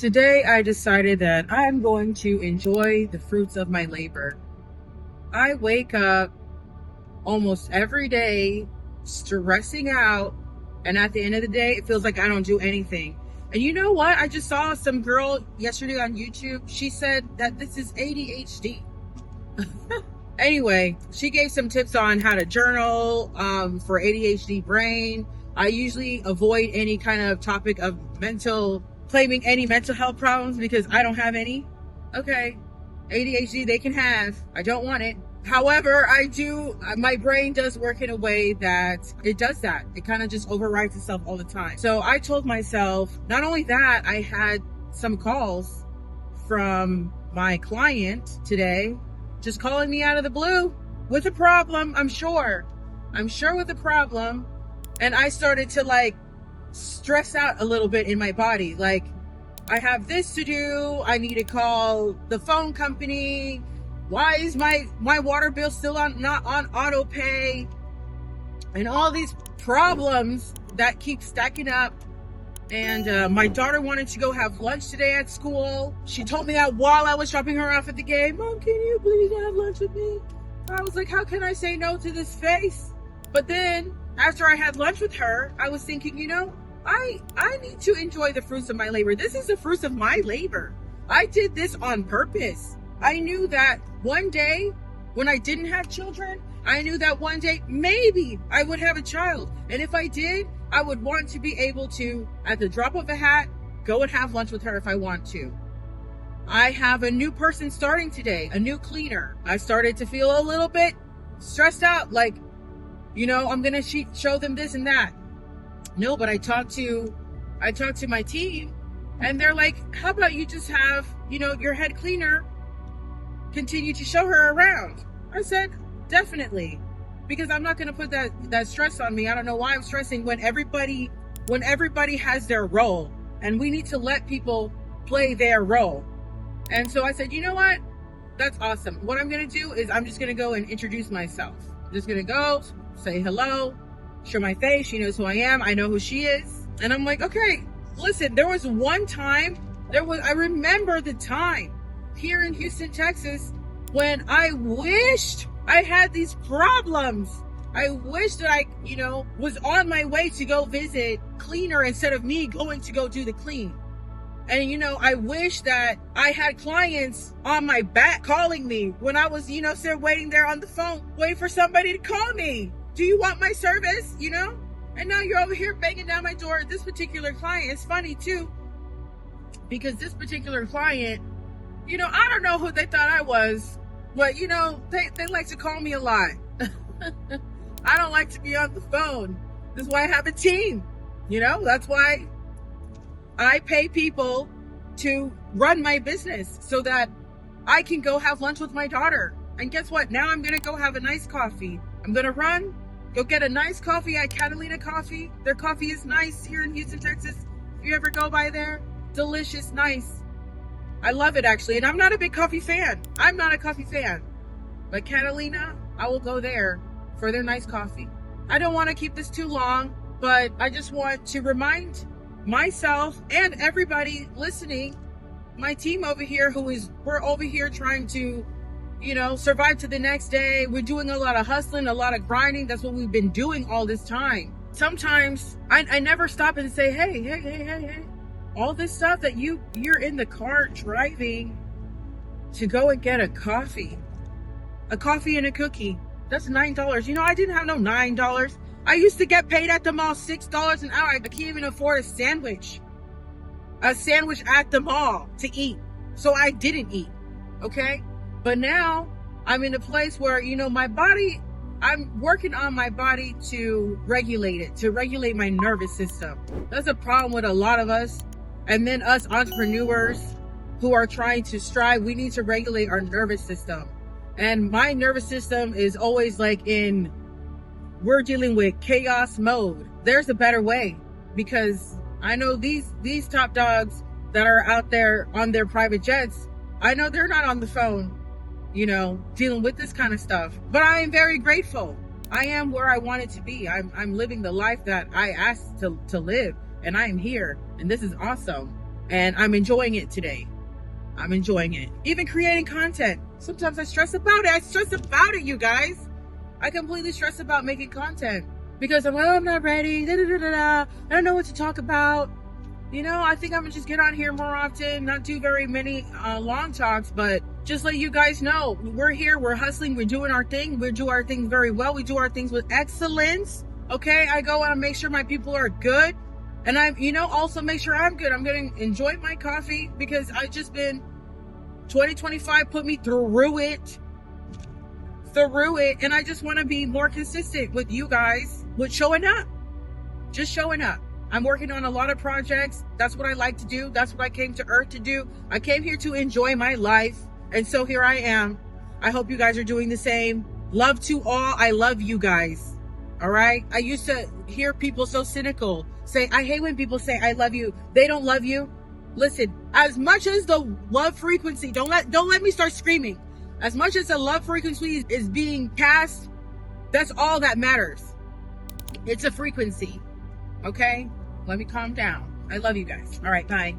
Today I decided that I'm going to enjoy the fruits of my labor. I wake up almost every day stressing out, and at the end of the day, it feels like I don't do anything. And you know what? I just saw some girl yesterday on YouTube. She said that this is ADHD. Anyway, she gave some tips on how to journal for ADHD brain. I usually avoid any kind of topic of claiming any mental health problems because I don't have any. Okay, ADHD they can have. I don't want it. However, my brain does work in a way that it does that. It kind of just overrides itself all the time. So I told myself, not only that, I had some calls from my client today, just calling me out of the blue with a problem. I'm sure with a problem. And I started to stress out a little bit in my body. Like, I have this to do. I need to call the phone company. Why is my water bill still not on auto pay? And all these problems that keep stacking up. And my daughter wanted to go have lunch today at school. She told me that while I was dropping her off at the game. Mom, can you please have lunch with me? I was like, how can I say no to this face? But then after I had lunch with her, I was thinking, I need to enjoy the fruits of my labor. This is the fruits of my labor. I did this on purpose. I knew that one day when I didn't have children, I knew that one day maybe I would have a child. And if I did, I would want to be able to, at the drop of a hat, go and have lunch with her if I want to. I have a new person starting today, a new cleaner. I started to feel a little bit stressed out, I'm going to show them this and that. No, but I talked to my team, and they're like, how about you just have, your head cleaner continue to show her around? I said, definitely, because I'm not going to put that stress on me. I don't know why I'm stressing when everybody has their role, and we need to let people play their role. And so I said, you know what? That's awesome. What I'm going to do is I'm just going to go and introduce myself. I'm just going to go say hello, show my face. She knows who I am. I know who she is. And I'm like, okay, listen, there was one time, I remember the time here in Houston, Texas, when I wished I had these problems. I wish that I, was on my way to go visit cleaner instead of me going to go do the clean. And, I wish that I had clients on my back calling me when I was, sitting waiting there on the phone, waiting for somebody to call me. Do you want my service? And now you're over here banging down my door. This particular client is funny too, because this particular client, I don't know who they thought I was, but they like to call me a lot. I don't like to be on the phone. This is why I have a team. That's why I pay people to run my business so that I can go have lunch with my daughter. And guess what? Now I'm going to go have a nice coffee. I'm going to go get a nice coffee at Catalina Coffee. Their coffee is nice here in Houston, Texas. If you ever go by there, delicious, nice. I love it, actually. And I'm not a big coffee fan. I'm not a coffee fan. But Catalina, I will go there for their nice coffee. I don't want to keep this too long, but I just want to remind myself and everybody listening, my team over here, we're over here trying to, survive to the next day. We're doing a lot of hustling, a lot of grinding. That's what we've been doing all this time. Sometimes I never stop and say, hey, all this stuff that you're in the car driving to go and get a coffee and a cookie. That's $9. I didn't have no $9. I used to get paid at the mall $6 an hour. I can't even afford a sandwich at the mall to eat. So I didn't eat. Okay. But now I'm in a place where, my body, I'm working on my body to regulate it, to regulate my nervous system. That's a problem with a lot of us. And then us entrepreneurs who are trying to strive, we need to regulate our nervous system. And my nervous system is always we're dealing with chaos mode. There's a better way, because I know these top dogs that are out there on their private jets, I know they're not on the phone, dealing with this kind of stuff. But I am very grateful. I am where I wanted to be. I'm living the life that I asked to live, and I am here, and this is awesome. And I'm enjoying it today. I'm enjoying it. Even creating content. Sometimes I stress about it. I stress about it, you guys. I completely stress about making content because I'm not ready. I don't know what to talk about. You know, I think I'm gonna just get on here more often, not do very many long talks, but just let you guys know, we're here, we're hustling, we're doing our thing, we do our things very well, we do our things with excellence, okay? I go out and make sure my people are good, and also make sure I'm good. I'm gonna enjoy my coffee because I just been, 2025 put me through it, and I just wanna be more consistent with you guys, with showing up, just showing up. I'm working on a lot of projects. That's what I like to do. That's what I came to Earth to do. I came here to enjoy my life. And so here I am. I hope you guys are doing the same. Love to all. I love you guys. All right. I used to hear people so cynical say, I hate when people say, I love you. They don't love you. Listen, as much as the love frequency, don't let me start screaming. As much as the love frequency is being cast, that's all that matters. It's a frequency. Okay? Let me calm down. I love you guys. All right, bye.